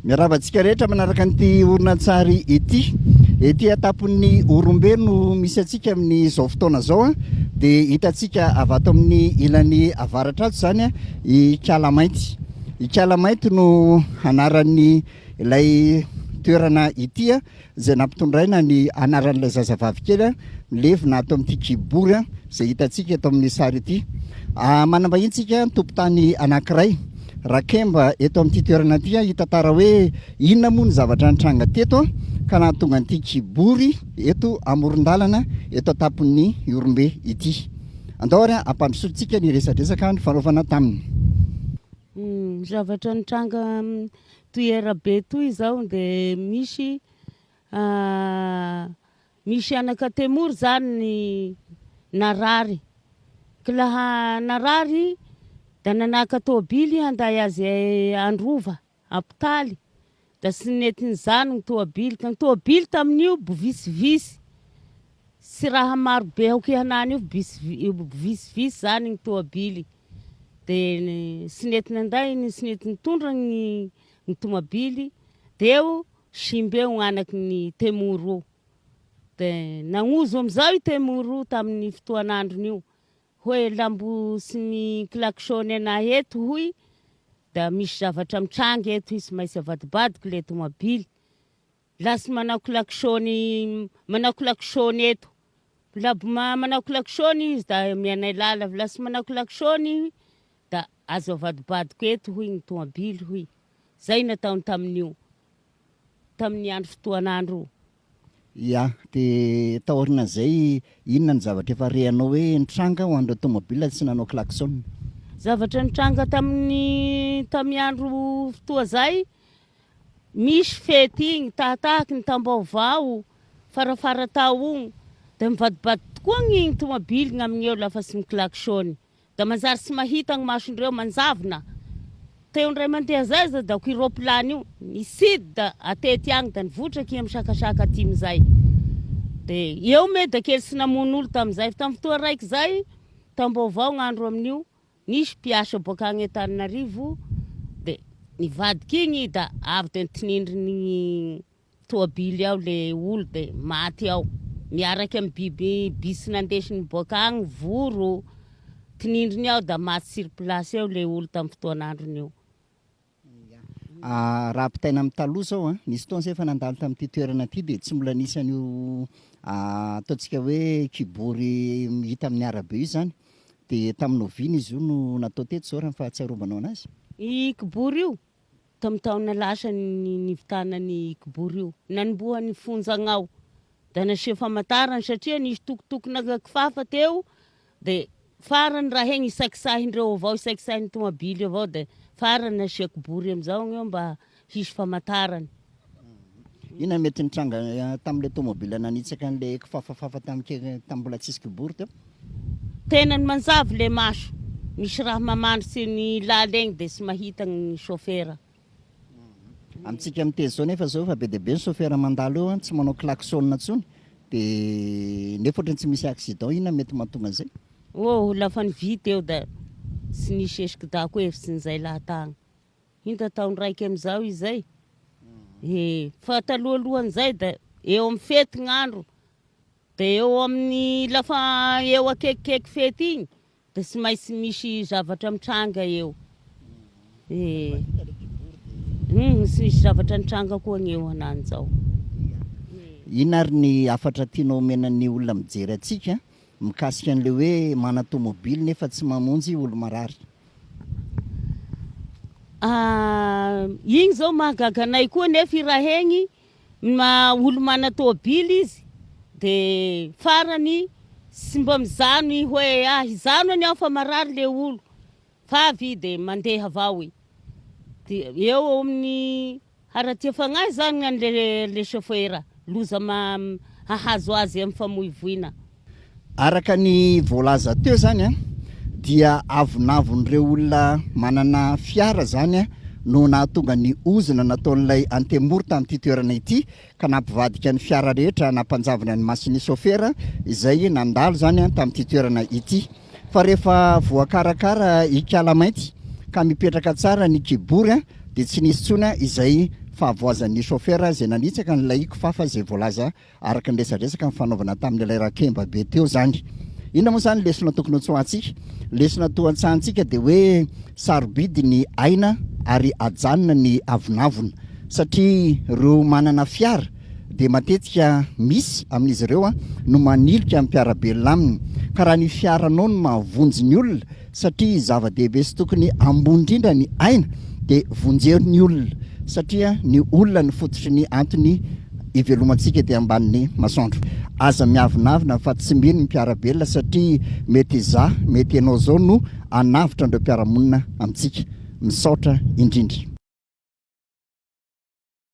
Miaravantsika rehetra manaraka an'ity orinantsary ity. Ety atapon'ny Orombe no misy atsika amin'izao fotoana zao dia hitantsika avy ato amin'ny ilany avaratra ato zany i Kalamainty. I Kalamainty no anaran'ny ilay toerana ity izay nampitondraina ny anaran'ilay zazavavy kely milevina ato amin'ity kibory izay hitantsika eto amin'ny sary ity. Manambahintsika tompon-tany anankiray Rakemba eto amin'ity toerana ity hitantara hoe inona moa ny zavatra nitranga teto ka nahatonga an'ity kibory eto amoron-dalana eto atapon'ny Orombe ity. Andao ary ampandrosoantsika ny resadresaka ny fanaovana taminy. Zavatra nitranga toerabe toy izao dia misy anaka temory zany ny narary. Ka laha narary da nanaka tôbily handay azy Androva Ampitaly da sy netiny zany ny tôbily ka ny tôbily tamin'io bovisivisy sy raha maro be hokihanany io bovisivisy zany ny tôbily de sy netiny anday sy netiny tondra ny tômôbily deo simbeo anaky ny temoro de nagnozo amizao i temoro tamin'ny fotoan'andron'io hoe lambo sy ny klaksony anahy eto hoy da misy zavatra mitranga eto izy maintsy avadibadiko le tômôbily lasy manao klaksony eto labo manao klaksony izy da mianay lala lasy manao klaksony da azo avadibadiko eto hoy ny tômôbily hoy zay nataony tamin'ny andro fotoan'andro. Ya, dia taorina zay inona ny zavatra efa rehanao hoe nitranga ho an'ireo tômôbila tsy nanao klakson? Zavatra nitranga tamin'ny andro fotoa zay misy fety igny tahatahaky ny tambaovao farafara tao igny da mivadibady tokoa igny tômôbily gn'aminy eo lafa sy miklaksony da manjary sy mahita ny masondreo manjavona teo ndray mandeha zay za da kiropilany io nisidy da atety agny da nivotraky misakasaka atimy zay de eo me da kely sy namono olo tamizay tamin'ny fotoa raiky zay tambaovao gn'andro amin'io nisy mpiasa boka agny Antananarivo de nivadiky igny da avy de nitinindry ny tôbily ao le olo de maty ao miaraky amin'ny bisy nandesiny boka agny voro tinindriny ao da maty sur place eo le olo tamin'ny fotoan'andron'io. Raha pitaina amin'ny taloha zao nisy fotoana zay efa nandalo tamin'ity toerana ity dia tsy mbola nisy an'io ataontsika hoe kibory hita amin'ny arabe io zany dia tamin'ny novina izy io no natao teto zao raha ny fahatsiarovanao anazy. I kibory io tamin'ny taona lasa nivitanany kibory io nanombohan'ny fonjagnao da naseho famantarana satria nisy tokotokona kifafa teo dia farany raha hegny isakisahindreo avao isakisahin'ny tômôbily avao de farany nasia kibory amizao io mba hisy famantarany. Ina mety nitranga tamin'le tômôbily nanitsaka an'le kifafafafa tamin'ny mbola tsisy kibory teo? Tenany manjavy le maso misy raha mamandrotsy ny lala egny de sy mahita ny chauffeur. Amintsika miteny zao nefa zao fa be dia be ny chauffeur mandalo eo tsy manao klaksona intsony dia nefa ohatrany tsy misy accident. Ina mety mahatonga an'izay? Lafa nivita eo da sy nisy esiky dako efitsy n'izay lahatagny hinta taony raiky amizao izay fa talohalohan'izay da eo amin'ny fety gn'andro da eo amin'ny lafa eo akekikeky fety igny da sy maintsy misy zavatra mitranga eo sy misy zavatra nitranga koa gn'eo anany zao. Ina ary ny afatra tianao menan'ny olona mijery atsika mikasika an'le hoe mana tômôbily nefa tsy mamonjy olo marary? Igny zao mahagaga anay koa nefa i raha egny olo mana tôbily izy de farany sy mba mizano hoe hizano any aho fa marary le olo fa avy de mandeha avao de eo amin'ny haratia fagnahy zany gnan'le chauffeur loza hahazo azy amin'ny famoivoina. Araka ny voalaza teo zany dia avonavon'ireo olona manana fiara zany no nahatonga ny ozona nataon'ilay antemoro tamin'ity toerana ity ka nampivadika ny fiara rehetra nampanjavina ny masiny chauffeur izay nandalo zany tamin'ity toerana ity. Fa rehefa voakarakara i Kalamainty ka mipetraka tsara ny kibory dia tsy nisy tsony izay fahavoazan'ny chauffeur zay nanitsaka nylay kifafa zay voalaza araka ny resadresaka mifanaovana tamin'ny ilay rakemba be teo zany. Inona moa zany lesona tokony hotsoantsika? Lesona toantsahantsika dia hoe sarobidy ny aina ary ajanona ny avonavona, satria ireo manana fiara dia matetika misy amin'izy ireo no manilika amin'ny mpiarabelona aminy, ka raha ny fiaranao no mahavonjy ny olona satria zava-dehibe sy tokony ambony indrindra ny aina dia vonjeny olona, satria ny olona ny fototry ny antony ivelomantsika dia ambanin'ny masoandro. Aza miavinavina fa tsy mino ny mpiarabelona satria mety mety ianao zao no anavitra andreo mpiaramonina amintsika. Misaotra indrindra.